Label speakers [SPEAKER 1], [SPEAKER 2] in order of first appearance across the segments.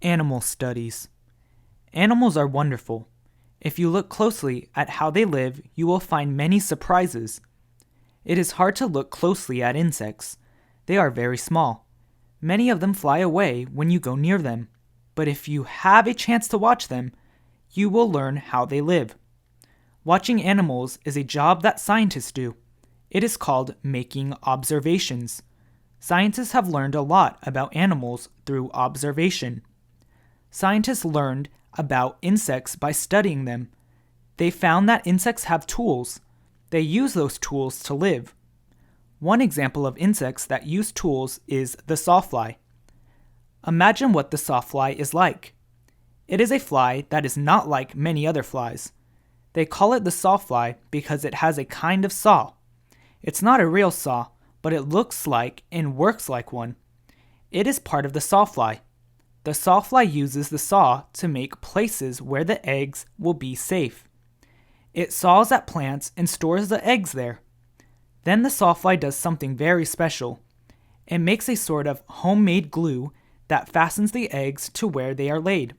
[SPEAKER 1] Animal studies. Animals are wonderful. If you look closely at how they live, you will find many surprises. It is hard to look closely at insects. They are very small. Many of them fly away when you go near them, but if you have a chance to watch them, you will learn how they live. Watching animals is a job that scientists do. It is called making observations. Scientists have learned a lot about animals through observation. Scientists learned about insects by studying them. They found that insects have tools. They use those tools to live. One example of insects that use tools is the sawfly. Imagine what the sawfly is like. It is a fly that is not like many other flies. They call it the sawfly because it has a kind of saw. It's not a real saw, but it looks like and works like one. It is part of the sawfly. The sawfly uses the saw to make places where the eggs will be safe. It saws at plants and stores the eggs there. Then the sawfly does something very special. It makes a sort of homemade glue that fastens the eggs to where they are laid.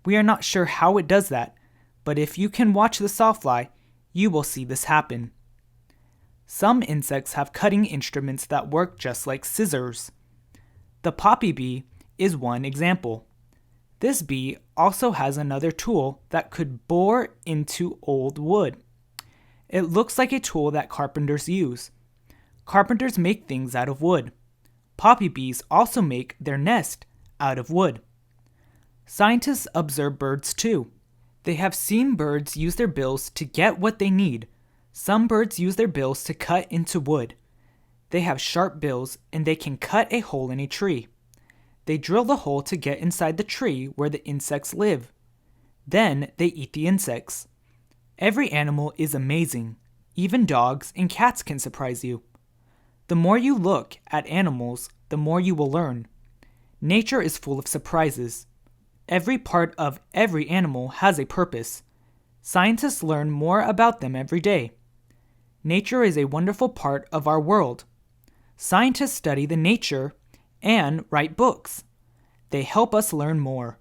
[SPEAKER 1] We are not sure how it does that, but if you can watch the sawfly, you will see this happen. Some insects have cutting instruments that work just like scissors. The poppy bee is one example. This bee also has another tool that could bore into old wood. It looks like a tool that carpenters use. Carpenters make things out of wood. Poppy bees also make their nest out of wood. Scientists observe birds too. They have seen birds use their bills to get what they need. Some birds use their bills to cut into wood. They have sharp bills and they can cut a hole in a tree. They drill the hole to get inside the tree where the insects live. Then they eat the insects. Every animal is amazing. Even dogs and cats can surprise you. The more you look at animals, the more you will learn. Nature is full of surprises. Every part of every animal has a purpose. Scientists learn more about them every day. Nature is a wonderful part of our world. Scientists study the nature and write books. They help us learn more.